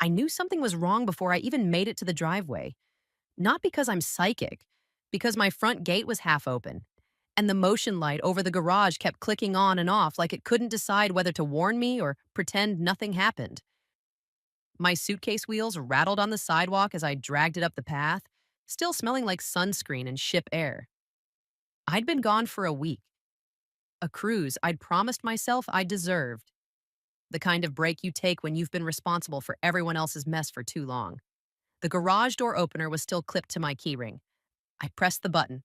I knew something was wrong before I even made it to the driveway. Not because I'm psychic, because my front gate was half open, and the motion light over the garage kept clicking on and off like it couldn't decide whether to warn me or pretend nothing happened. My suitcase wheels rattled on the sidewalk as I dragged it up the path, still smelling like sunscreen and ship air. I'd been gone for a week, a cruise I'd promised myself I deserved, the kind of break you take when you've been responsible for everyone else's mess for too long. The garage door opener was still clipped to my keyring. I pressed the button.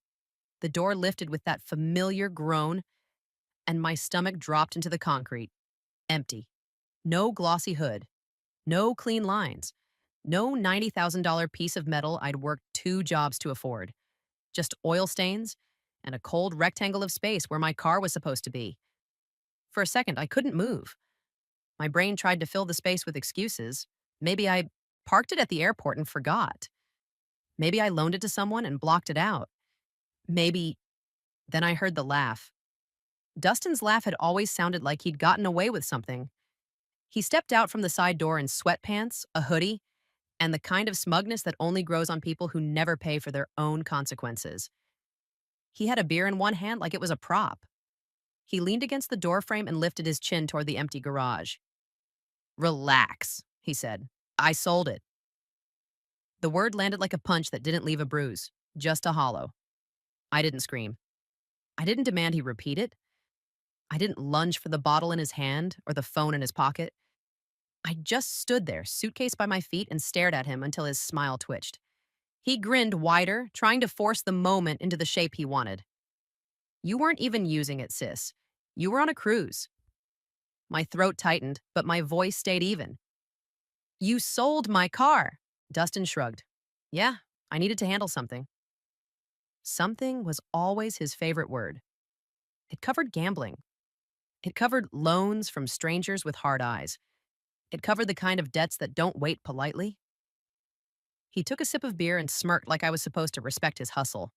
The door lifted with that familiar groan, and my stomach dropped into the concrete. Empty. No glossy hood. No clean lines. No $90,000 piece of metal I'd worked 2 jobs to afford. Just oil stains and a cold rectangle of space where my car was supposed to be. For a second, I couldn't move. My brain tried to fill the space with excuses. Maybe I parked it at the airport and forgot. Maybe I loaned it to someone and blocked it out. Maybe. Then I heard the laugh. Dustin's laugh had always sounded like he'd gotten away with something. He stepped out from the side door in sweatpants, a hoodie, and the kind of smugness that only grows on people who never pay for their own consequences. He had a beer in one hand like it was a prop. He leaned against the doorframe and lifted his chin toward the empty garage. "Relax," he said. "I sold it." The word landed like a punch that didn't leave a bruise, just a hollow. I didn't scream. I didn't demand he repeat it. I didn't lunge for the bottle in his hand or the phone in his pocket. I just stood there, suitcase by my feet, and stared at him until his smile twitched. He grinned wider, trying to force the moment into the shape he wanted. "You weren't even using it, sis. You were on a cruise." My throat tightened, but my voice stayed even. "You sold my car." Dustin shrugged. "Yeah, I needed to handle something." Something was always his favorite word. It covered gambling. It covered loans from strangers with hard eyes. It covered the kind of debts that don't wait politely. He took a sip of beer and smirked like I was supposed to respect his hustle.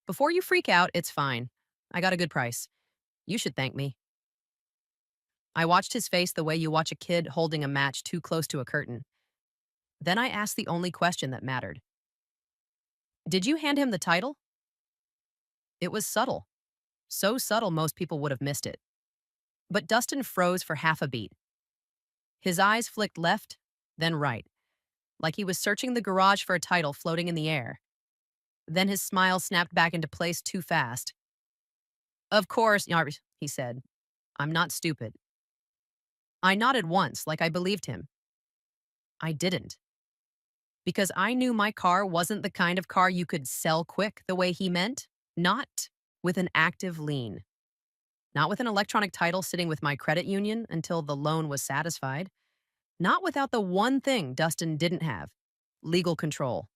"Before you freak out, it's fine. I got a good price. You should thank me." I watched his face the way you watch a kid holding a match too close to a curtain. Then I asked the only question that mattered. "Did you hand him the title?" It was subtle. So subtle most people would have missed it. But Dustin froze for half a beat. His eyes flicked left, then right, like he was searching the garage for a title floating in the air. Then his smile snapped back into place too fast. "Of course," he said. "I'm not stupid." I nodded once, like I believed him. I didn't. Because I knew my car wasn't the kind of car you could sell quick the way he meant. Not with an active lien. Not with an electronic title sitting with my credit union until the loan was satisfied. Not without the one thing Dustin didn't have: legal control.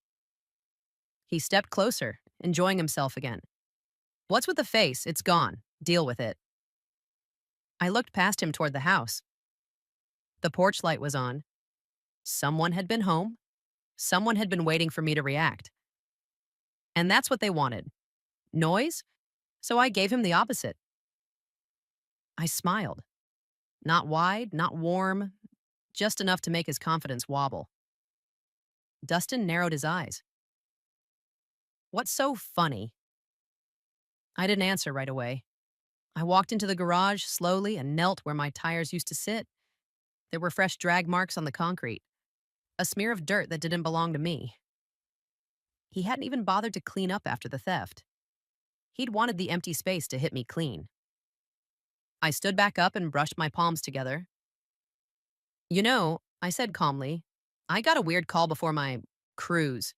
He stepped closer, enjoying himself again. "What's with the face? It's gone. Deal with it." I looked past him toward the house. The porch light was on. Someone had been home. Someone had been waiting for me to react. And that's what they wanted. Noise? So I gave him the opposite. I smiled. Not wide, not warm, just enough to make his confidence wobble. Dustin narrowed his eyes. "What's so funny?" I didn't answer right away. I walked into the garage slowly and knelt where my tires used to sit. There were fresh drag marks on the concrete, a smear of dirt that didn't belong to me. He hadn't even bothered to clean up after the theft. He'd wanted the empty space to hit me clean. I stood back up and brushed my palms together. "You know," I said calmly, "I got a weird call before my cruise."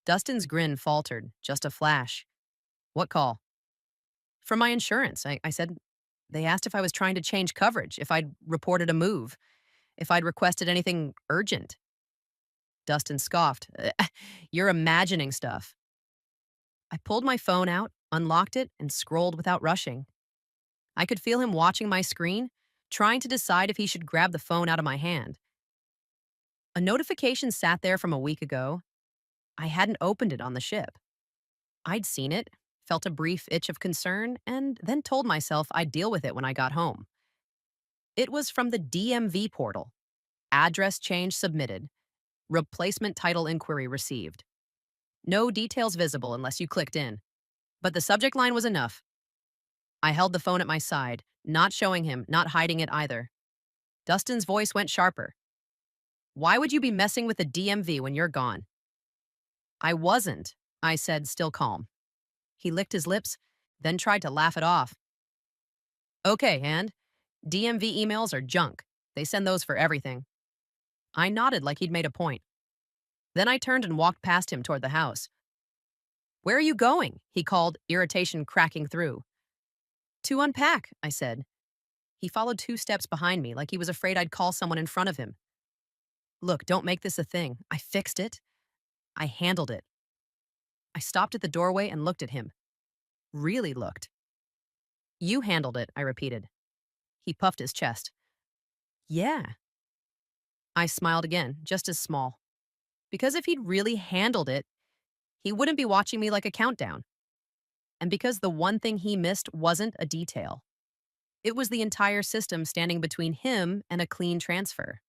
Dustin's grin faltered, just a flash. "What call?" "From my insurance," I said. "They asked if I was trying to change coverage, if I'd reported a move, if I'd requested anything urgent." Dustin scoffed. "You're imagining stuff." I pulled my phone out, unlocked it, and scrolled without rushing. I could feel him watching my screen, trying to decide if he should grab the phone out of my hand. A notification sat there from a week ago. I hadn't opened it on the ship. I'd seen it, felt a brief itch of concern, and then told myself I'd deal with it when I got home. It was from the DMV portal. Address change submitted. Replacement title inquiry received. No details visible unless you clicked in. But the subject line was enough. I held the phone at my side, not showing him, not hiding it either. Dustin's voice went sharper. Why would you be messing with the DMV when you're gone? I wasn't, I said, still calm. He licked his lips, then tried to laugh it off. Okay, and? DMV emails are junk. They send those for everything. I nodded like he'd made a point. Then I turned and walked past him toward the house. Where are you going? He called, irritation cracking through. To unpack, I said. He followed 2 steps behind me like he was afraid I'd call someone in front of him. Look, don't make this a thing. I fixed it. I handled it. I stopped at the doorway and looked at him. Really looked. You handled it, I repeated. He puffed his chest. Yeah. I smiled again, just as small. Because if he'd really handled it, he wouldn't be watching me like a countdown. And because the one thing he missed wasn't a detail. It was the entire system standing between him and a clean transfer.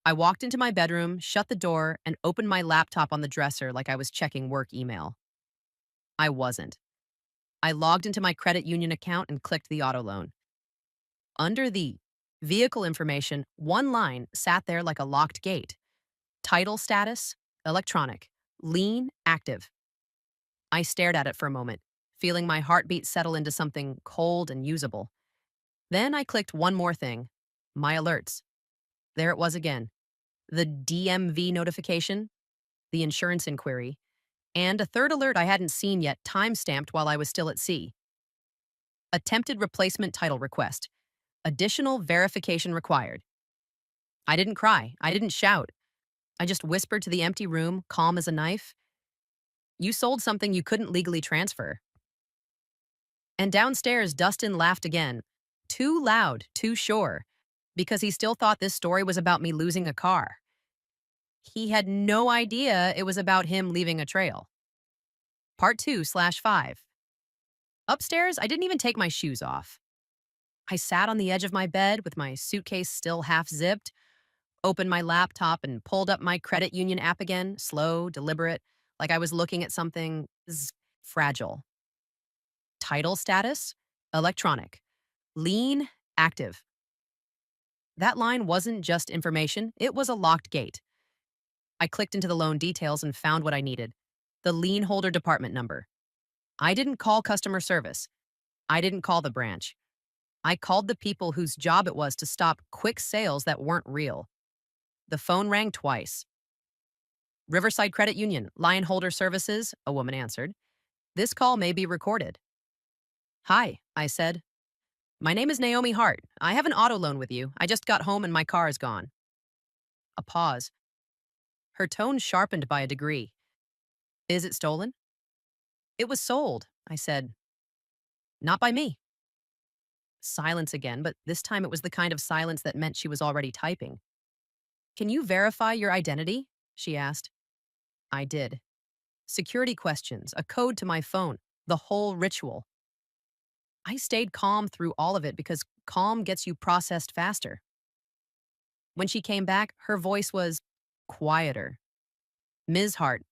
I walked into my bedroom, shut the door, and opened my laptop on the dresser like I was checking work email. I wasn't. I logged into my credit union account and clicked the auto loan. Under the vehicle information, one line sat there like a locked gate. Title status, electronic, lien, active. I stared at it for a moment, feeling my heartbeat settle into something cold and usable. Then I clicked one more thing, my alerts. There it was again. The DMV notification, the insurance inquiry, and a third alert I hadn't seen yet, time-stamped while I was still at sea. Attempted replacement title request. Additional verification required. I didn't cry. I didn't shout. I just whispered to the empty room, calm as a knife. You sold something you couldn't legally transfer. And downstairs, Dustin laughed again. Too loud, too sure, because he still thought this story was about me losing a car. He had no idea it was about him leaving a trail. Part 2/5. Upstairs, I didn't even take my shoes off. I sat on the edge of my bed with my suitcase still half zipped, opened my laptop and pulled up my credit union app again, slow, deliberate, like I was looking at something fragile. Title status, electronic. Lien, active. That line wasn't just information, it was a locked gate. I clicked into the loan details and found what I needed. The lien holder department number. I didn't call customer service. I didn't call the branch. I called the people whose job it was to stop quick sales that weren't real. The phone rang twice. Riverside Credit Union, line holder services, a woman answered. This call may be recorded. Hi, I said. My name is Naomi Hart. I have an auto loan with you. I just got home and my car is gone. A pause. Her tone sharpened by a degree. Is it stolen? It was sold, I said. Not by me. Silence again, but this time it was the kind of silence that meant she was already typing. Can you verify your identity? She asked. I did. Security questions, a code to my phone, the whole ritual. I stayed calm through all of it because calm gets you processed faster. When she came back, her voice was quieter. Ms. Hart,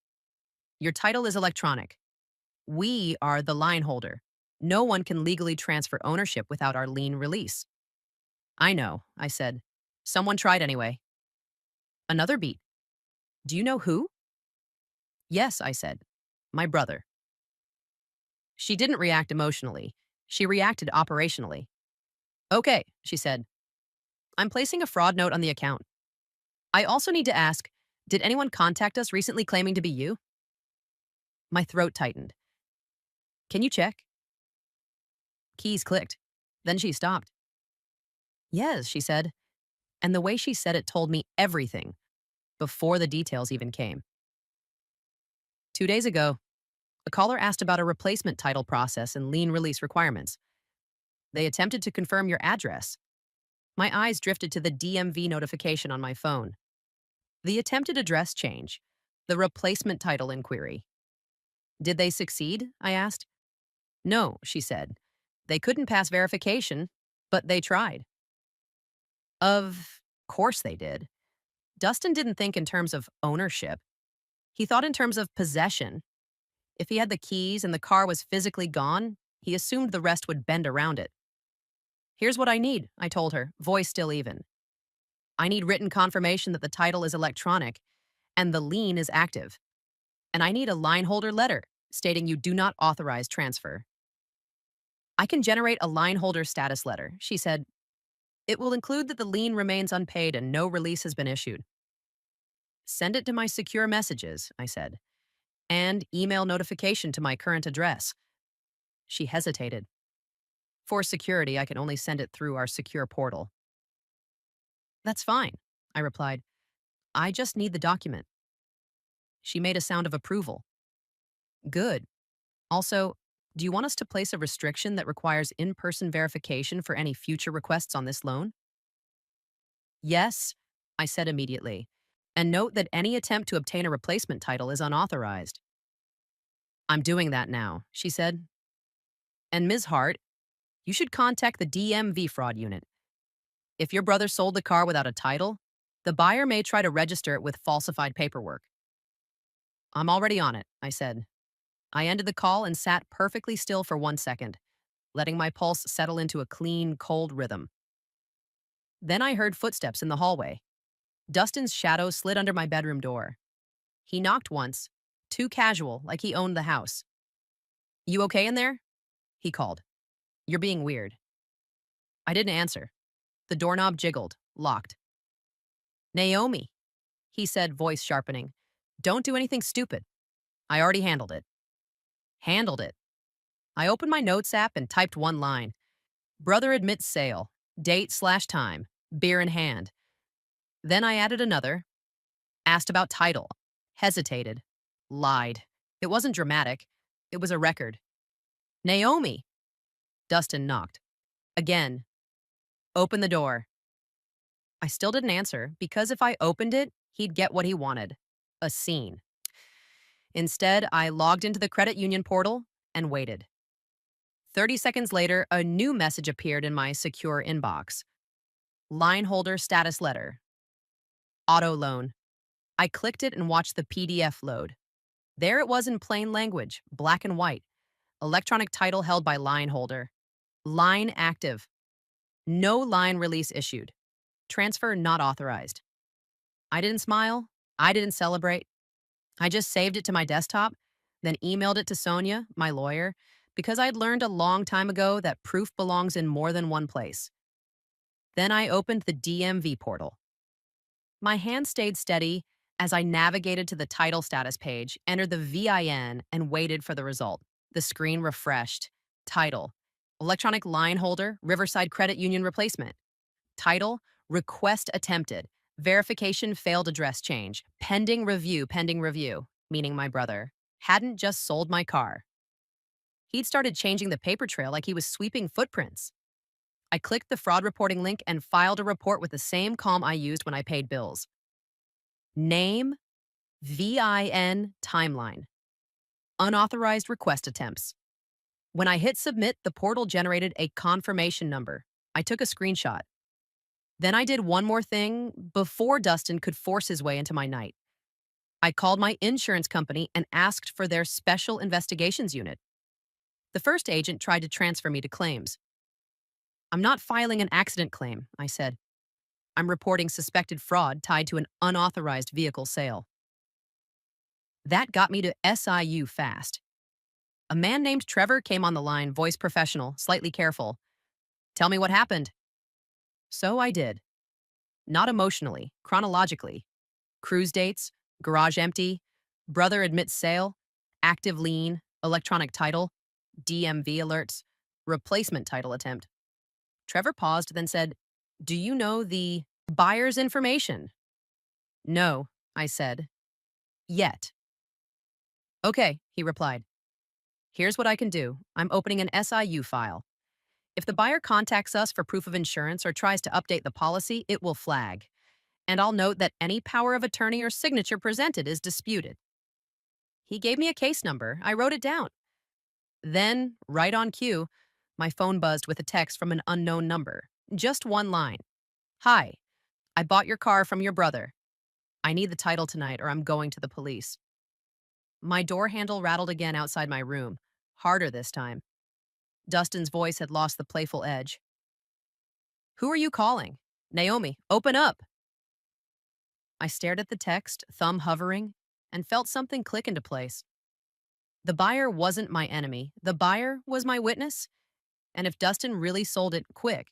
your title is electronic. We are the line holder. No one can legally transfer ownership without our lien release. I know, I said. Someone tried anyway. Another beat. Do you know who? Yes, I said. My brother. She didn't react emotionally. She reacted operationally. Okay, she said. I'm placing a fraud note on the account. I also need to ask, did anyone contact us recently claiming to be you? My throat tightened. Can you check? Keys clicked. Then she stopped. Yes, she said. And the way she said it told me everything, before the details even came. 2 days ago, a caller asked about a replacement title process and lien release requirements. They attempted to confirm your address. My eyes drifted to the DMV notification on my phone. The attempted address change. The replacement title inquiry. Did they succeed? I asked. No, she said. They couldn't pass verification, but they tried. Of Course they did. Dustin didn't think in terms of ownership. He thought in terms of possession. If he had the keys and the car was physically gone, he assumed the rest would bend around it. Here's what I need, I told her, voice still even. I need written confirmation that the title is electronic and the lien is active. And I need a line holder letter stating you do not authorize transfer. I can generate a line holder status letter, she said. It will include that the lien remains unpaid and no release has been issued. Send it to my secure messages, I said, and email notification to my current address. She hesitated. For security, I can only send it through our secure portal. That's fine, I replied. I just need the document. She made a sound of approval. Good. Also, do you want us to place a restriction that requires in-person verification for any future requests on this loan? Yes, I said immediately. And note that any attempt to obtain a replacement title is unauthorized. I'm doing that now, she said. And Ms. Hart, you should contact the DMV fraud unit. If your brother sold the car without a title, the buyer may try to register it with falsified paperwork. I'm already on it, I said. I ended the call and sat perfectly still for 1 second, letting my pulse settle into a clean, cold rhythm. Then I heard footsteps in the hallway. Dustin's shadow slid under my bedroom door. He knocked once, too casual, like he owned the house. You okay in there? He called. You're being weird. I didn't answer. The doorknob jiggled, locked. Naomi, he said, voice sharpening. Don't do anything stupid. I already handled it. Handled it. I opened my notes app and typed one line. Brother admits sale. Date/time. Beer in hand. Then I added another. Asked about title. Hesitated. Lied. It wasn't dramatic. It was a record. Naomi. Dustin knocked. Again. Open the door. I still didn't answer because if I opened it, he'd get what he wanted. A scene. Instead, I logged into the credit union portal and waited. 30 seconds later, a new message appeared in my secure inbox. Line holder status letter. Auto loan. I clicked it and watched the PDF load. There it was in plain language, black and white. Electronic title held by line holder. Line active. No line release issued. Transfer not authorized. I didn't smile. I didn't celebrate. I just saved it to my desktop, then emailed it to Sonia, my lawyer, because I'd learned a long time ago that proof belongs in more than one place. Then I opened the DMV portal. My hand stayed steady as I navigated to the title status page, entered the VIN, and waited for the result. The screen refreshed. Title: electronic line holder, Riverside Credit Union replacement. Title: request attempted. Verification failed address change. Pending review, meaning my brother hadn't just sold my car. He'd started changing the paper trail like he was sweeping footprints. I clicked the fraud reporting link and filed a report with the same calm I used when I paid bills. Name, VIN, timeline. Unauthorized request attempts. When I hit submit, the portal generated a confirmation number. I took a screenshot. Then I did one more thing before Dustin could force his way into my night. I called my insurance company and asked for their special investigations unit. The first agent tried to transfer me to claims. I'm not filing an accident claim, I said. I'm reporting suspected fraud tied to an unauthorized vehicle sale. That got me to SIU fast. A man named Trevor came on the line, voice professional, slightly careful. Tell me what happened. So I did. Not emotionally, chronologically. Cruise dates, garage empty, brother admits sale, active lien, electronic title, DMV alerts, replacement title attempt. Trevor paused, then said, Do you know the buyer's information? No, I said. Yet. Okay, he replied. Here's what I can do. I'm opening an SIU file. If the buyer contacts us for proof of insurance or tries to update the policy, it will flag. And I'll note that any power of attorney or signature presented is disputed. He gave me a case number. I wrote it down. Then, right on cue, my phone buzzed with a text from an unknown number. Just one line. Hi, I bought your car from your brother. I need the title tonight or I'm going to the police. My door handle rattled again outside my room, harder this time. Dustin's voice had lost the playful edge. Who are you calling? Naomi, open up. I stared at the text, thumb hovering, and felt something click into place. The buyer wasn't my enemy. The buyer was my witness. And if Dustin really sold it quick,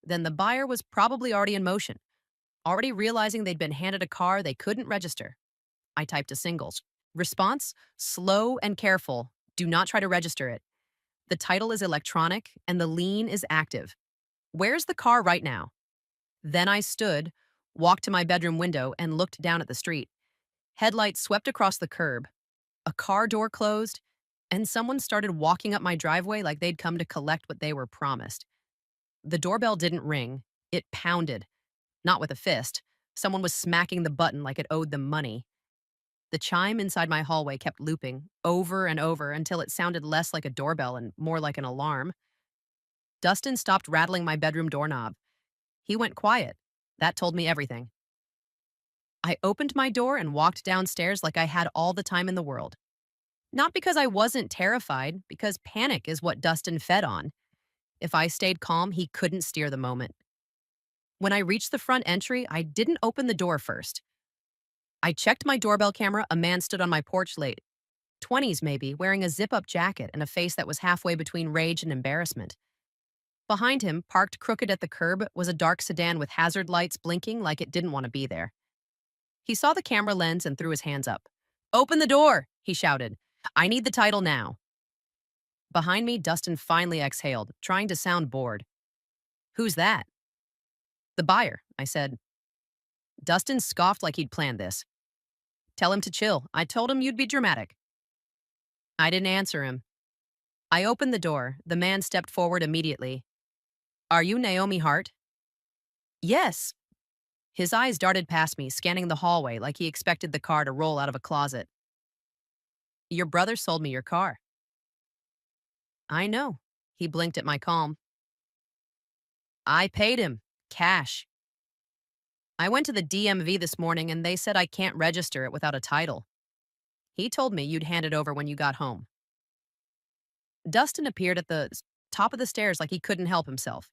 then the buyer was probably already in motion, already realizing they'd been handed a car they couldn't register. I typed a singles. Response, slow and careful. Do not try to register it. The title is electronic and the lien is active. Where's the car right now? Then I stood, walked to my bedroom window, and looked down at the street. Headlights swept across the curb. A car door closed, and someone started walking up my driveway like they'd come to collect what they were promised. The doorbell didn't ring. It pounded. Not with a fist. Someone was smacking the button like it owed them money. The chime inside my hallway kept looping, over and over, until it sounded less like a doorbell and more like an alarm. Dustin stopped rattling my bedroom doorknob. He went quiet. That told me everything. I opened my door and walked downstairs like I had all the time in the world. Not because I wasn't terrified, because panic is what Dustin fed on. If I stayed calm, he couldn't steer the moment. When I reached the front entry, I didn't open the door first. I checked my doorbell camera. A man stood on my porch late, 20s maybe, wearing a zip-up jacket and a face that was halfway between rage and embarrassment. Behind him, parked crooked at the curb, was a dark sedan with hazard lights blinking like it didn't want to be there. He saw the camera lens and threw his hands up. "Open the door," he shouted. "I need the title now." Behind me, Dustin finally exhaled, trying to sound bored. "Who's that?" "The buyer," I said. Dustin scoffed like he'd planned this. "Tell him to chill. I told him you'd be dramatic." I didn't answer him. I opened the door. The man stepped forward immediately. "Are you Naomi Hart?" "Yes." His eyes darted past me, scanning the hallway like he expected the car to roll out of a closet. "Your brother sold me your car." "I know." He blinked at my calm. "I paid him. Cash. I went to the DMV this morning and they said I can't register it without a title. He told me you'd hand it over when you got home." Dustin appeared at the top of the stairs like he couldn't help himself.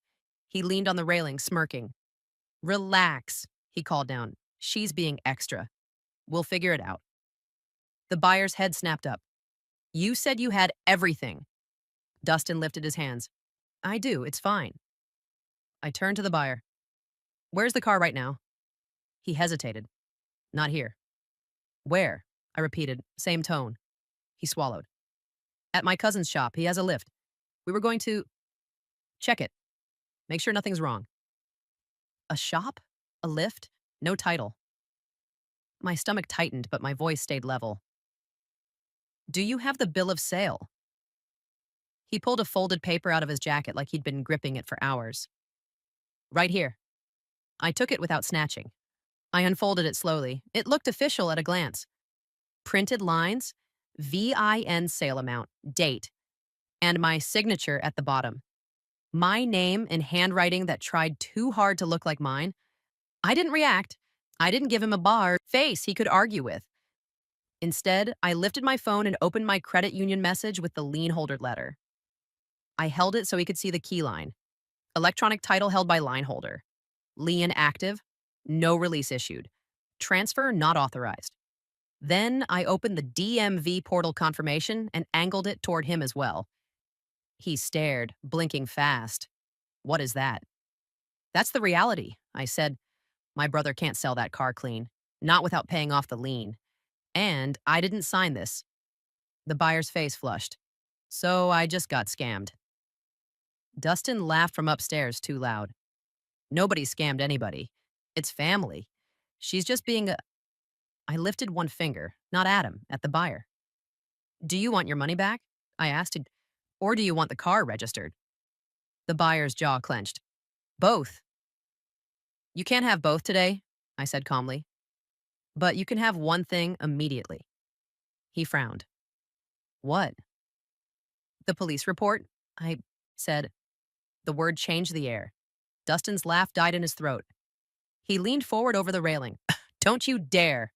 He leaned on the railing, smirking. "Relax," he called down. "She's being extra. We'll figure it out." The buyer's head snapped up. "You said you had everything." Dustin lifted his hands. "I do, it's fine." I turned to the buyer. "Where's the car right now?" He hesitated. "Not here." "Where?" I repeated, same tone. He swallowed. "At my cousin's shop. He has a lift. We were going to check it. Make sure nothing's wrong." A shop? A lift? No title. My stomach tightened, but my voice stayed level. "Do you have the bill of sale?" He pulled a folded paper out of his jacket like he'd been gripping it for hours. "Right here." I took it without snatching. I unfolded it slowly. It looked official at a glance. Printed lines, VIN sale amount, date, and my signature at the bottom. My name in handwriting that tried too hard to look like mine. I didn't react. I didn't give him a bar face he could argue with. Instead, I lifted my phone and opened my credit union message with the lien holder letter. I held it so he could see the key line. Electronic title held by line holder. Lien active. No release issued. Transfer not authorized. Then I opened the DMV portal confirmation and angled it toward him as well. He stared, blinking fast. "What is that?" "That's the reality," I said. "My brother can't sell that car clean. Not without paying off the lien. And I didn't sign this." The buyer's face flushed. "So I just got scammed." Dustin laughed from upstairs too loud. "Nobody scammed anybody. It's family. She's just being a—" I lifted one finger, not at him, at the buyer. "Do you want your money back?" I asked. "Or do you want the car registered?" The buyer's jaw clenched. "Both." "You can't have both today," I said calmly. "But you can have one thing immediately." He frowned. "What?" "The police report," I said. The word changed the air. Dustin's laugh died in his throat. He leaned forward over the railing. Don't you dare.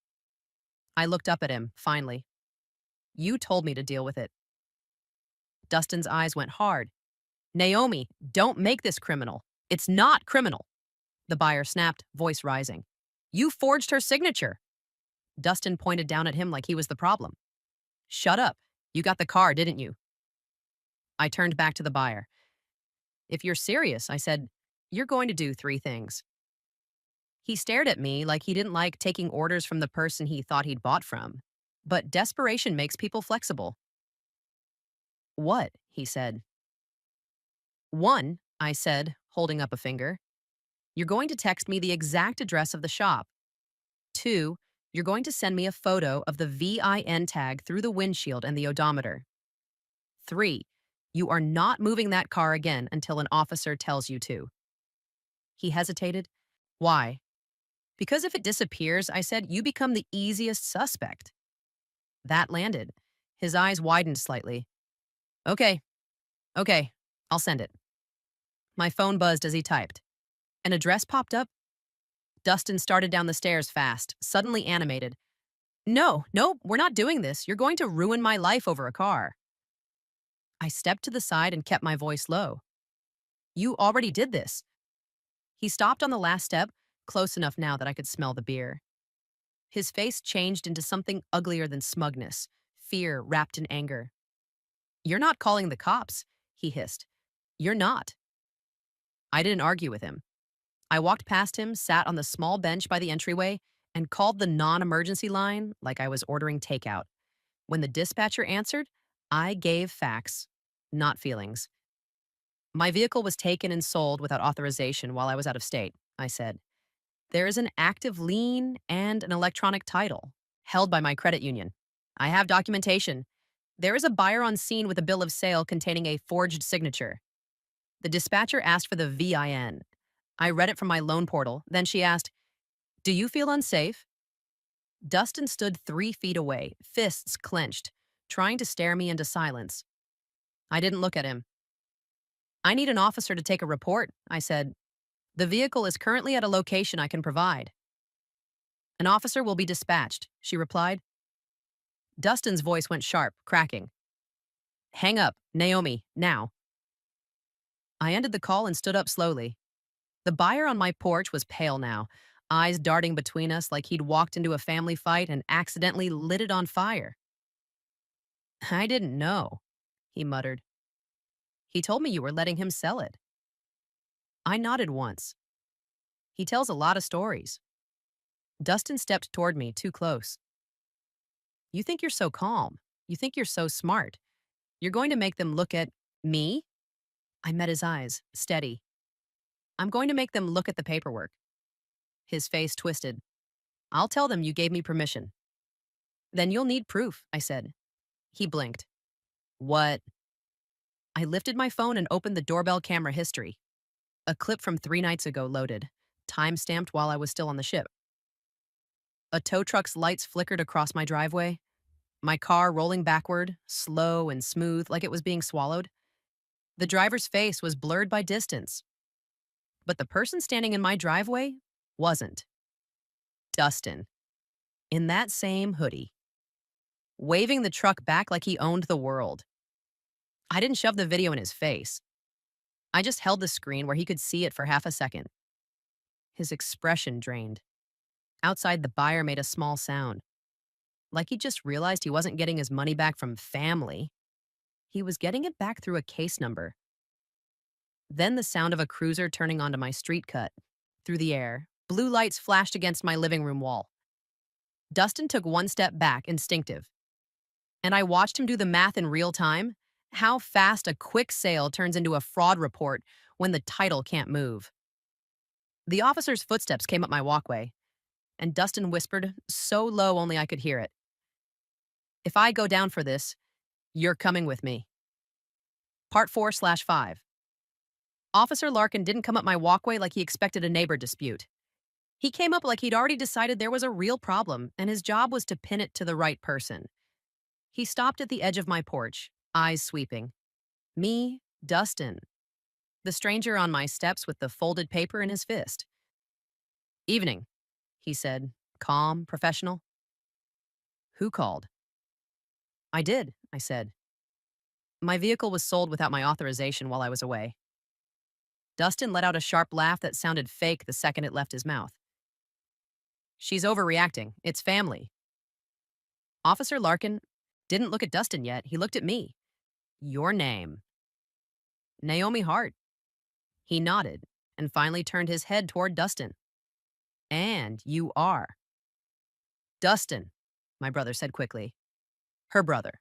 I looked up at him, finally. You told me to deal with it. Dustin's eyes went hard. Naomi, don't make this criminal. It's not criminal. The buyer snapped, voice rising. You forged her signature. Dustin pointed down at him like he was the problem. Shut up. You got the car, didn't you? I turned back to the buyer. If you're serious, I said, you're going to do 3 things. He stared at me like he didn't like taking orders from the person he thought he'd bought from. But desperation makes people flexible. What? He said. 1, I said, holding up a finger. You're going to text me the exact address of the shop. 2, you're going to send me a photo of the VIN tag through the windshield and the odometer. 3, you are not moving that car again until an officer tells you to. He hesitated. Why? Because if it disappears, I said, you become the easiest suspect. That landed. His eyes widened slightly. Okay, I'll send it. My phone buzzed as he typed. An address popped up. Dustin started down the stairs fast, suddenly animated. No, we're not doing this. You're going to ruin my life over a car. I stepped to the side and kept my voice low. You already did this. He stopped on the last step, close enough now that I could smell the beer. His face changed into something uglier than smugness, fear wrapped in anger. You're not calling the cops, he hissed. You're not. I didn't argue with him. I walked past him, sat on the small bench by the entryway, and called the non-emergency line like I was ordering takeout. When the dispatcher answered, I gave facts, not feelings. My vehicle was taken and sold without authorization while I was out of state, I said. There is an active lien and an electronic title, held by my credit union. I have documentation. There is a buyer on scene with a bill of sale containing a forged signature. The dispatcher asked for the VIN. I read it from my loan portal. Then she asked, do you feel unsafe? Dustin stood 3 feet away, fists clenched, trying to stare me into silence. I didn't look at him. I need an officer to take a report, I said. The vehicle is currently at a location I can provide. An officer will be dispatched, she replied. Dustin's voice went sharp, cracking. Hang up, Naomi, now. I ended the call and stood up slowly. The buyer on my porch was pale now, eyes darting between us like he'd walked into a family fight and accidentally lit it on fire. I didn't know, he muttered. He told me you were letting him sell it. I nodded once. He tells a lot of stories. Dustin stepped toward me, too close. You think you're so calm. You think you're so smart. You're going to make them look at me? I met his eyes, steady. I'm going to make them look at the paperwork. His face twisted. I'll tell them you gave me permission. Then you'll need proof, I said. He blinked. What? I lifted my phone and opened the doorbell camera history. A clip from 3 nights ago loaded, time-stamped while I was still on the ship. A tow truck's lights flickered across my driveway, my car rolling backward, slow and smooth like it was being swallowed. The driver's face was blurred by distance. But the person standing in my driveway wasn't. Dustin. In that same hoodie. Waving the truck back like he owned the world. I didn't shove the video in his face. I just held the screen where he could see it for half a second. His expression drained. Outside, the buyer made a small sound. Like he just realized he wasn't getting his money back from family. He was getting it back through a case number. Then the sound of a cruiser turning onto my street cut. Through the air, blue lights flashed against my living room wall. Dustin took 1 step back, instinctive. And I watched him do the math in real time, how fast a quick sale turns into a fraud report when the title can't move. The officer's footsteps came up my walkway, and Dustin whispered, so low only I could hear it. If I go down for this, you're coming with me. Part 4/5. Officer Larkin didn't come up my walkway like he expected a neighbor dispute. He came up like he'd already decided there was a real problem, and his job was to pin it to the right person. He stopped at the edge of my porch, eyes sweeping. Me, Dustin. The stranger on my steps with the folded paper in his fist. Evening, he said, calm, professional. Who called? I did, I said. My vehicle was sold without my authorization while I was away. Dustin let out a sharp laugh that sounded fake the second it left his mouth. She's overreacting. It's family. Officer Larkin didn't look at Dustin yet. He looked at me. Your name? Naomi Hart. He nodded and finally turned his head toward Dustin. And you are. Dustin, my brother said quickly. Her brother.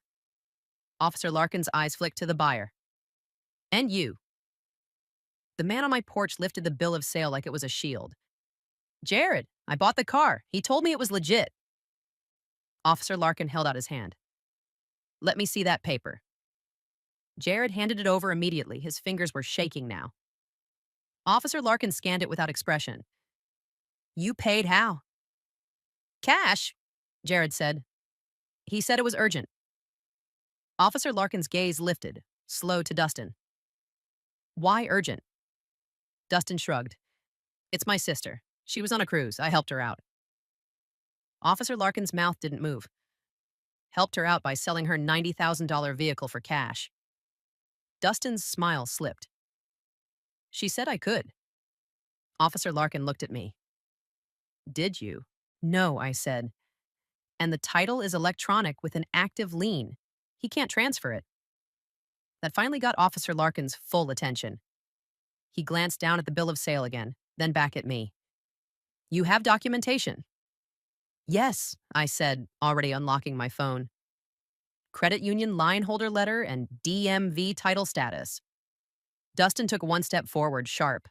Officer Larkin's eyes flicked to the buyer. And you. The man on my porch lifted the bill of sale like it was a shield. Jared, I bought the car. He told me it was legit. Officer Larkin held out his hand. Let me see that paper. Jared handed it over immediately. His fingers were shaking now. Officer Larkin scanned it without expression. You paid how? Cash, Jared said. He said it was urgent. Officer Larkin's gaze lifted, slow to Dustin. Why urgent? Dustin shrugged. It's my sister. She was on a cruise. I helped her out. Officer Larkin's mouth didn't move. Helped her out by selling her $90,000 vehicle for cash. Dustin's smile slipped. She said I could. Officer Larkin looked at me. Did you? No, I said. And the title is electronic with an active lien. He can't transfer it. That finally got Officer Larkin's full attention. He glanced down at the bill of sale again, then back at me. You have documentation? Yes, I said, already unlocking my phone. Credit union line holder letter and DMV title status. Dustin took one step forward, sharp.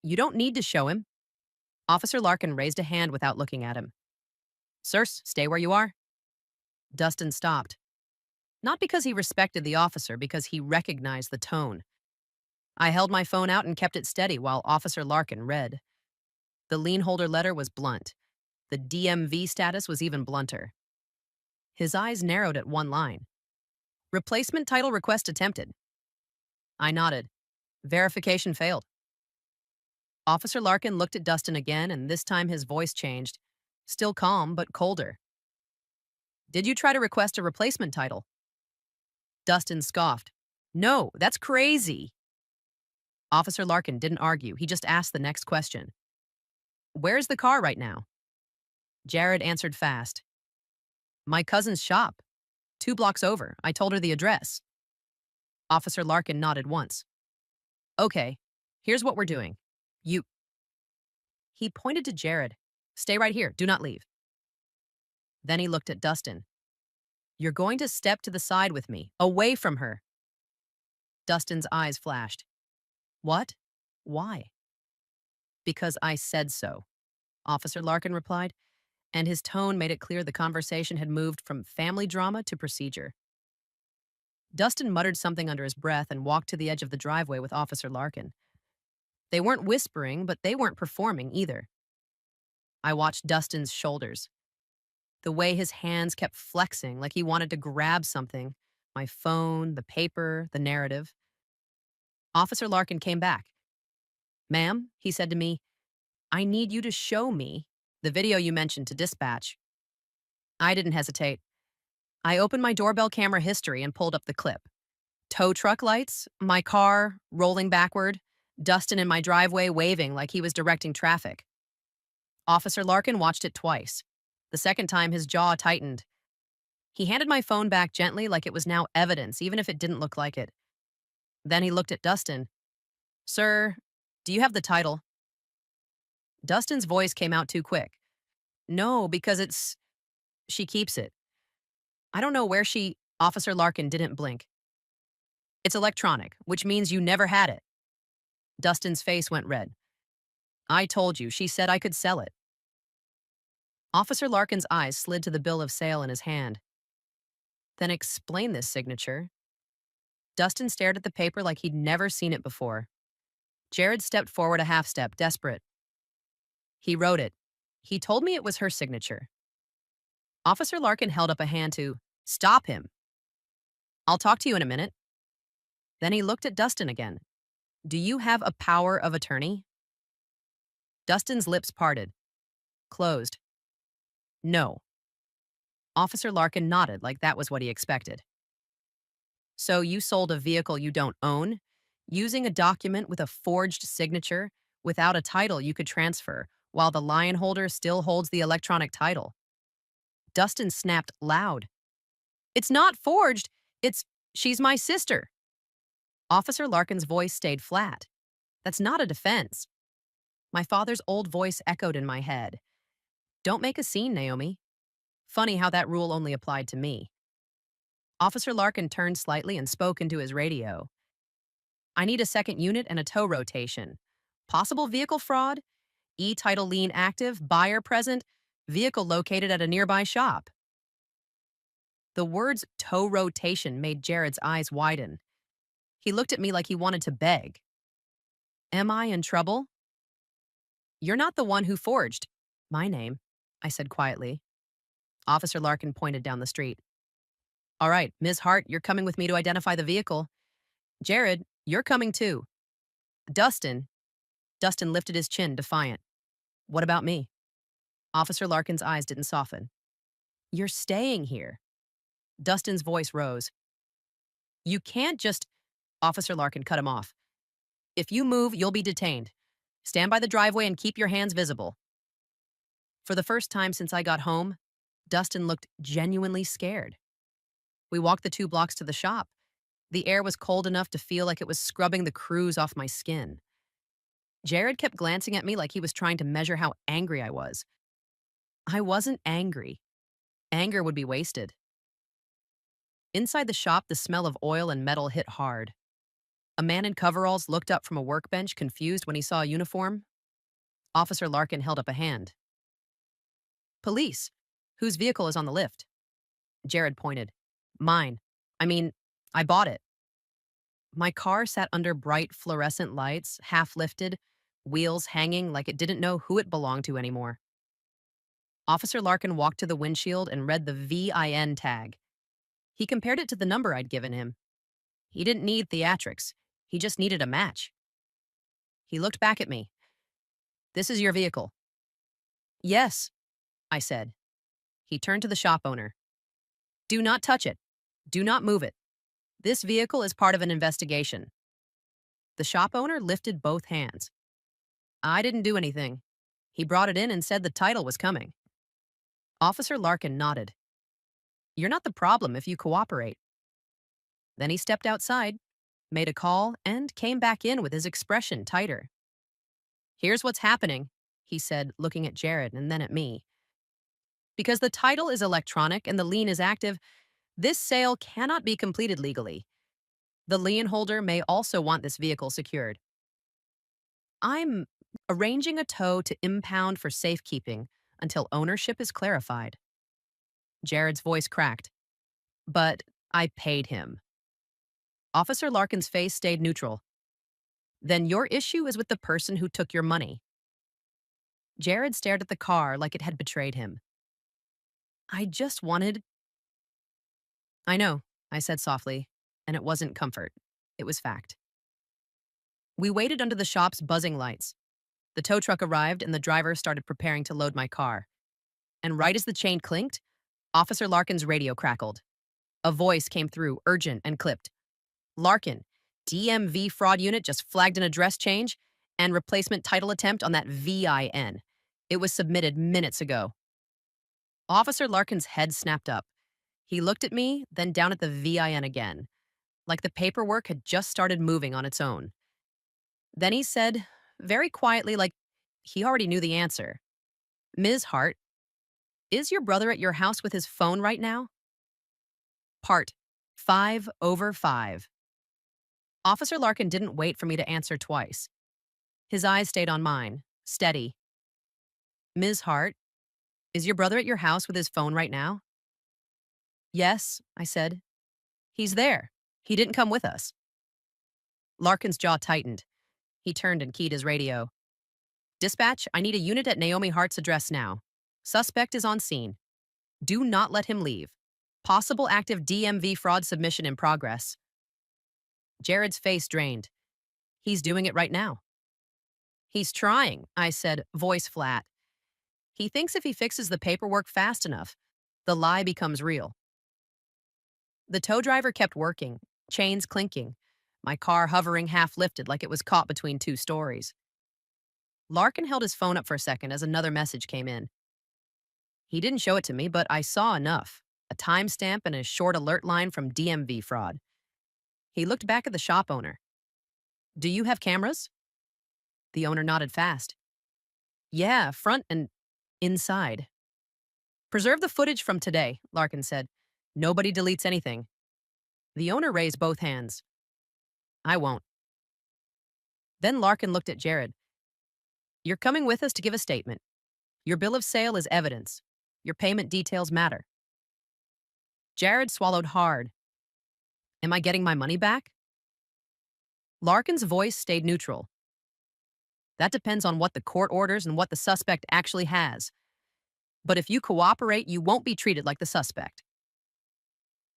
You don't need to show him. Officer Larkin raised a hand without looking at him. Sirs, stay where you are. Dustin stopped. Not because he respected the officer, because he recognized the tone. I held my phone out and kept it steady while Officer Larkin read. The lien holder letter was blunt. The DMV status was even blunter. His eyes narrowed at one line. Replacement title request attempted. I nodded. Verification failed. Officer Larkin looked at Dustin again, and this time his voice changed. Still calm, but colder. Did you try to request a replacement title? Dustin scoffed. No, that's crazy. Officer Larkin didn't argue. He just asked the next question. Where's the car right now? Jared answered fast. My cousin's shop. 2 blocks over. I told her the address. Officer Larkin nodded once. Okay, here's what we're doing. He pointed to Jared. Stay right here. Do not leave. Then he looked at Dustin. You're going to step to the side with me, away from her. Dustin's eyes flashed. What? Why? Because I said so, Officer Larkin replied, and his tone made it clear the conversation had moved from family drama to procedure. Dustin muttered something under his breath and walked to the edge of the driveway with Officer Larkin. They weren't whispering, but they weren't performing either. I watched Dustin's shoulders. The way his hands kept flexing like he wanted to grab something. My phone, the paper, the narrative. Officer Larkin came back. Ma'am, he said to me, I need you to show me the video you mentioned to dispatch. I didn't hesitate. I opened my doorbell camera history and pulled up the clip. Tow truck lights, my car rolling backward, Dustin in my driveway waving like he was directing traffic. Officer Larkin watched it twice. The second time, his jaw tightened. He handed my phone back gently like it was now evidence, even if it didn't look like it. Then he looked at Dustin. Sir, do you have the title? Dustin's voice came out too quick. No, because she keeps it. I don't know where Officer Larkin didn't blink. It's electronic, which means you never had it. Dustin's face went red. I told you, she said I could sell it. Officer Larkin's eyes slid to the bill of sale in his hand. Then explain this signature. Dustin stared at the paper like he'd never seen it before. Jared stepped forward a half step, desperate. He wrote it. He told me it was her signature. Officer Larkin held up a hand to stop him. I'll talk to you in a minute. Then he looked at Dustin again. Do you have a power of attorney? Dustin's lips parted. Closed. No. Officer Larkin nodded like that was what he expected. So you sold a vehicle you don't own, using a document with a forged signature without a title you could transfer, while the lion holder still holds the electronic title. Dustin snapped loud. It's not forged. She's my sister. Officer Larkin's voice stayed flat. That's not a defense. My father's old voice echoed in my head. Don't make a scene, Naomi. Funny how that rule only applied to me. Officer Larkin turned slightly and spoke into his radio. I need a second unit and a tow rotation. Possible vehicle fraud? E-title lien active, buyer present, vehicle located at a nearby shop. The words tow rotation made Jared's eyes widen. He looked at me like he wanted to beg. Am I in trouble? You're not the one who forged my name, I said quietly. Officer Larkin pointed down the street. All right, Ms. Hart, you're coming with me to identify the vehicle. Jared, you're coming too. Dustin lifted his chin, defiant. What about me? Officer Larkin's eyes didn't soften. You're staying here. Dustin's voice rose. You can't just... Officer Larkin cut him off. If you move, you'll be detained. Stand by the driveway and keep your hands visible. For the first time since I got home, Dustin looked genuinely scared. We walked the 2 blocks to the shop. The air was cold enough to feel like it was scrubbing the cruise off my skin. Jared kept glancing at me like he was trying to measure how angry I was. I wasn't angry. Anger would be wasted. Inside the shop, the smell of oil and metal hit hard. A man in coveralls looked up from a workbench, confused when he saw a uniform. Officer Larkin held up a hand. Police. Whose vehicle is on the lift? Jared pointed. Mine. I bought it. My car sat under bright fluorescent lights, half lifted, wheels hanging like it didn't know who it belonged to anymore. Officer Larkin walked to the windshield and read the VIN tag. He compared it to the number I'd given him. He didn't need theatrics. He just needed a match. He looked back at me. This is your vehicle. Yes, I said. He turned to the shop owner. Do not touch it. Do not move it. This vehicle is part of an investigation. The shop owner lifted both hands. I didn't do anything. He brought it in and said the title was coming. Officer Larkin nodded. You're not the problem if you cooperate. Then he stepped outside, made a call, and came back in with his expression tighter. Here's what's happening, he said, looking at Jared and then at me. Because the title is electronic and the lien is active, this sale cannot be completed legally. The lien holder may also want this vehicle secured. I'm arranging a tow to impound for safekeeping until ownership is clarified. Jared's voice cracked. But I paid him. Officer Larkin's face stayed neutral. Then your issue is with the person who took your money. Jared stared at the car like it had betrayed him. I just wanted... I know, I said softly, and it wasn't comfort. It was fact. We waited under the shop's buzzing lights. The tow truck arrived and the driver started preparing to load my car. And right as the chain clinked, Officer Larkin's radio crackled. A voice came through, urgent and clipped. Larkin, DMV fraud unit just flagged an address change and replacement title attempt on that VIN. It was submitted minutes ago. Officer Larkin's head snapped up. He looked at me, then down at the VIN again, like the paperwork had just started moving on its own. Then he said, very quietly, like he already knew the answer, Ms. Hart, is your brother at your house with his phone right now? Part 5/5. Officer Larkin didn't wait for me to answer twice. His eyes stayed on mine, steady. Ms. Hart, is your brother at your house with his phone right now? Yes, I said. He's there. He didn't come with us. Larkin's jaw tightened. He turned and keyed his radio. Dispatch, I need a unit at Naomi Hart's address now. Suspect is on scene. Do not let him leave. Possible active DMV fraud submission in progress. Jared's face drained. He's doing it right now. He's trying, I said, voice flat. He thinks if he fixes the paperwork fast enough, the lie becomes real. The tow driver kept working, chains clinking, my car hovering half lifted like it was caught between two stories. Larkin held his phone up for a second as another message came in. He didn't show it to me, but I saw enough. A timestamp and a short alert line from DMV fraud. He looked back at the shop owner. Do you have cameras? The owner nodded fast. Yeah, front and inside. Preserve the footage from today, Larkin said. Nobody deletes anything. The owner raised both hands. I won't. Then Larkin looked at Jared. You're coming with us to give a statement. Your bill of sale is evidence. Your payment details matter. Jared swallowed hard. Am I getting my money back? Larkin's voice stayed neutral. That depends on what the court orders and what the suspect actually has. But if you cooperate, you won't be treated like the suspect.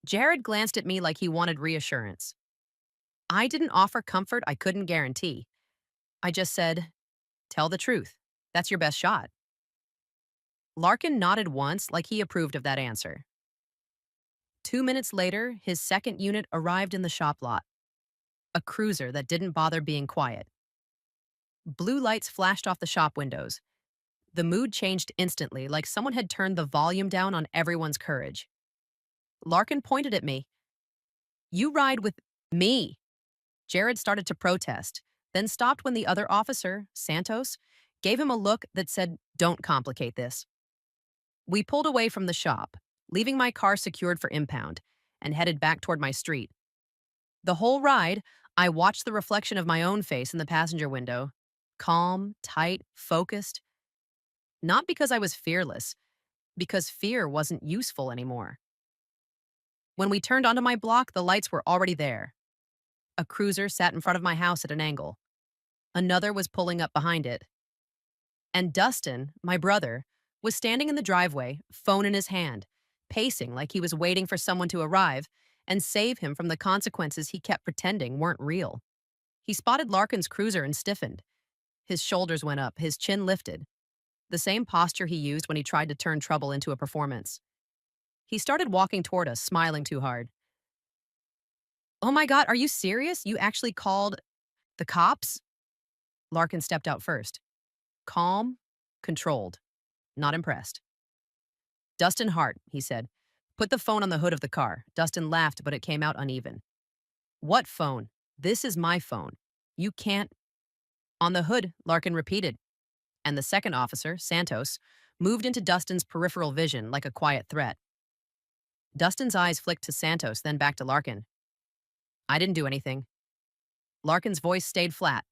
Jared glanced at me like he wanted reassurance. I didn't offer comfort I couldn't guarantee. I just said, tell the truth. That's your best shot. Larkin nodded once like he approved of that answer. 2 minutes later, his second unit arrived in the shop lot. A cruiser that didn't bother being quiet. Blue lights flashed off the shop windows. The mood changed instantly, like someone had turned the volume down on everyone's courage. Larkin pointed at me. You ride with me. Jared started to protest, then stopped when the other officer, Santos, gave him a look that said, don't complicate this. We pulled away from the shop, leaving my car secured for impound, and headed back toward my street. The whole ride, I watched the reflection of my own face in the passenger window. Calm, tight, focused. Not because I was fearless, because fear wasn't useful anymore. When we turned onto my block, the lights were already there. A cruiser sat in front of my house at an angle. Another was pulling up behind it. And Dustin, my brother, was standing in the driveway, phone in his hand, pacing like he was waiting for someone to arrive and save him from the consequences he kept pretending weren't real. He spotted Larkin's cruiser and stiffened. His shoulders went up, his chin lifted. The same posture he used when he tried to turn trouble into a performance. He started walking toward us, smiling too hard. Oh my God, are you serious? You actually called the cops? Larkin stepped out first. Calm, controlled, not impressed. Dustin Hart, he said. Put the phone on the hood of the car. Dustin laughed, but it came out uneven. What phone? This is my phone. You can't. On the hood, Larkin repeated. And the second officer, Santos, moved into Dustin's peripheral vision like a quiet threat. Dustin's eyes flicked to Santos, then back to Larkin. I didn't do anything. Larkin's voice stayed flat.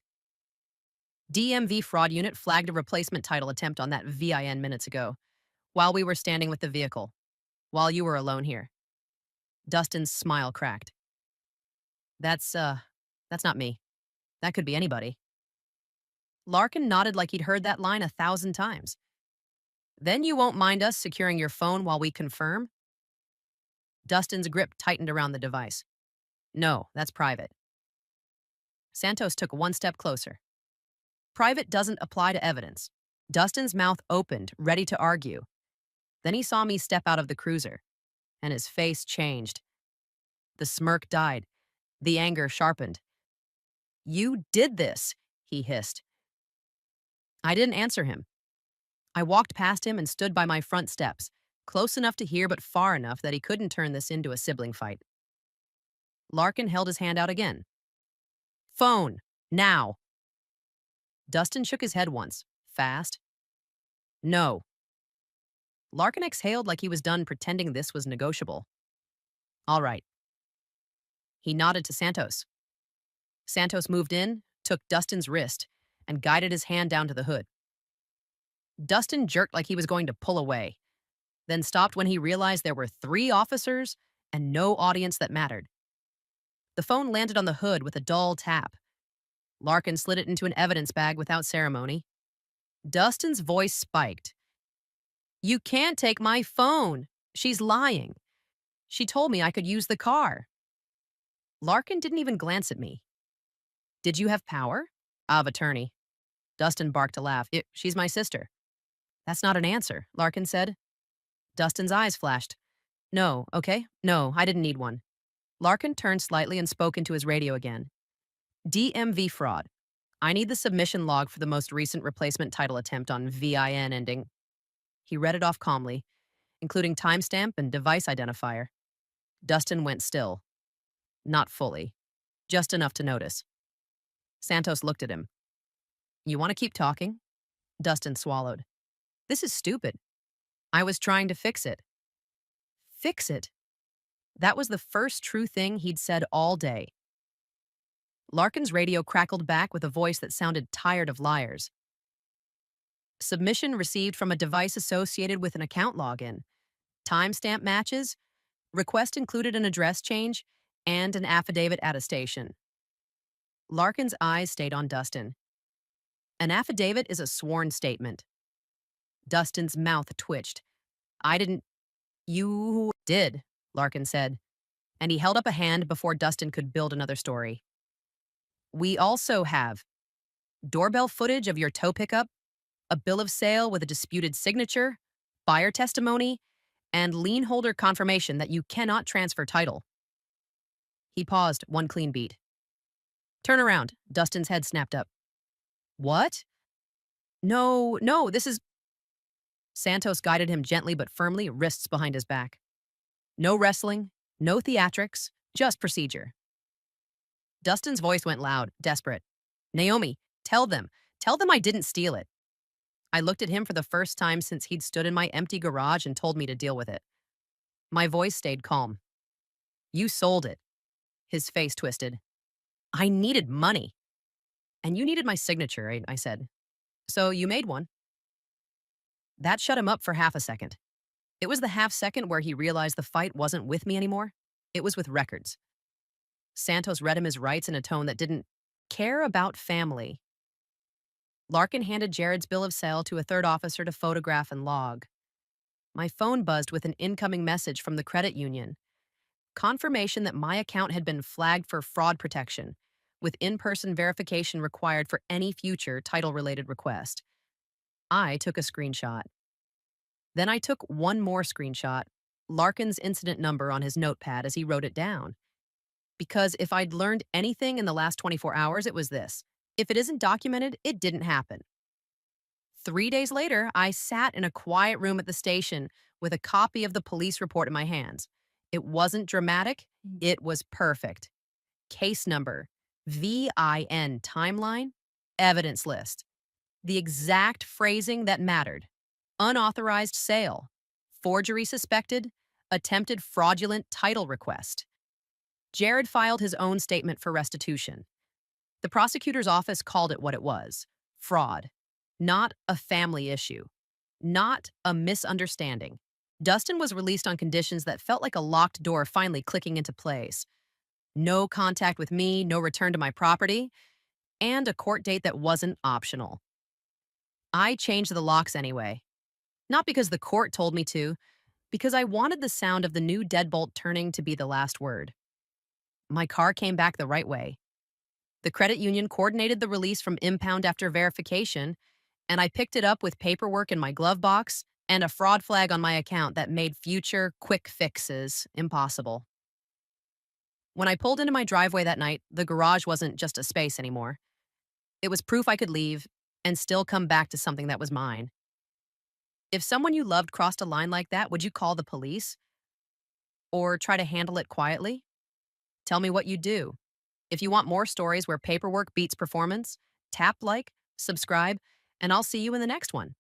DMV fraud unit flagged a replacement title attempt on that VIN minutes ago, while we were standing with the vehicle, while you were alone here. Dustin's smile cracked. That's not me. That could be anybody. Larkin nodded like he'd heard that line 1,000 times. Then you won't mind us securing your phone while we confirm? Dustin's grip tightened around the device. No, that's private. Santos took one step closer. Private doesn't apply to evidence. Dustin's mouth opened, ready to argue. Then he saw me step out of the cruiser, and his face changed. The smirk died. The anger sharpened. You did this, he hissed. I didn't answer him. I walked past him and stood by my front steps, close enough to hear but far enough that he couldn't turn this into a sibling fight. Larkin held his hand out again. Phone, now. Dustin shook his head once, fast. No. Larkin exhaled like he was done pretending this was negotiable. All right. He nodded to Santos. Santos moved in, took Dustin's wrist, and guided his hand down to the hood. Dustin jerked like he was going to pull away, then stopped when he realized there were 3 officers and no audience that mattered. The phone landed on the hood with a dull tap. Larkin slid it into an evidence bag without ceremony. Dustin's voice spiked. You can't take my phone. She's lying. She told me I could use the car. Larkin didn't even glance at me. Did you have power? Of attorney. Dustin barked a laugh. She's my sister." "That's not an answer," Larkin said. Dustin's eyes flashed. "No, okay? No, I didn't need one." Larkin turned slightly and spoke into his radio again. "DMV fraud. I need the submission log for the most recent replacement title attempt on VIN ending." He read it off calmly, including timestamp and device identifier. Dustin went still. Not fully. Just enough to notice. Santos looked at him. "You want to keep talking?" Dustin swallowed. "This is stupid. I was trying to fix it." Fix it? That was the first true thing he'd said all day. Larkin's radio crackled back with a voice that sounded tired of liars. "Submission received from a device associated with an account login. Timestamp matches. Request included an address change and an affidavit attestation." Larkin's eyes stayed on Dustin. "An affidavit is a sworn statement." Dustin's mouth twitched. "I didn't—" "You did," Larkin said, and he held up a hand before Dustin could build another story. "We also have doorbell footage of your tow pickup, a bill of sale with a disputed signature, buyer testimony, and lien holder confirmation that you cannot transfer title." He paused, one clean beat. "Turn around." Dustin's head snapped up. "What?" No, no, this is..." Santos guided him gently but firmly, wrists behind his back. "No wrestling, no theatrics, just procedure." Dustin's voice went loud, desperate. "Naomi, tell them. Tell them I didn't steal it." I looked at him for the first time since he'd stood in my empty garage and told me to deal with it. My voice stayed calm. "You sold it." His face twisted. "I needed money." "And you needed my signature," I said. "So you made one." That shut him up for half a second. It was the half second where he realized the fight wasn't with me anymore. It was with records. Santos read him his rights in a tone that didn't care about family. Larkin handed Jared's bill of sale to a third officer to photograph and log. My phone buzzed with an incoming message from the credit union. Confirmation that my account had been flagged for fraud protection, with in-person verification required for any future title-related request. I took a screenshot. Then I took one more screenshot, Larkin's incident number on his notepad as he wrote it down. Because if I'd learned anything in the last 24 hours, it was this. If it isn't documented, it didn't happen. 3 days later, I sat in a quiet room at the station with a copy of the police report in my hands. It wasn't dramatic, it was perfect. Case number, VIN timeline, evidence list. The exact phrasing that mattered. Unauthorized sale, forgery suspected, attempted fraudulent title request. Jared filed his own statement for restitution. The prosecutor's office called it what it was: fraud. Not a family issue. Not a misunderstanding. Dustin was released on conditions that felt like a locked door finally clicking into place. No contact with me, no return to my property, and a court date that wasn't optional. I changed the locks anyway. Not because the court told me to, because I wanted the sound of the new deadbolt turning to be the last word. My car came back the right way. The credit union coordinated the release from impound after verification, and I picked it up with paperwork in my glove box and a fraud flag on my account that made future quick fixes impossible. When I pulled into my driveway that night, the garage wasn't just a space anymore. It was proof I could leave and still come back to something that was mine. If someone you loved crossed a line like that, would you call the police? Or try to handle it quietly? Tell me what you'd do. If you want more stories where paperwork beats performance, tap like, subscribe, and I'll see you in the next one.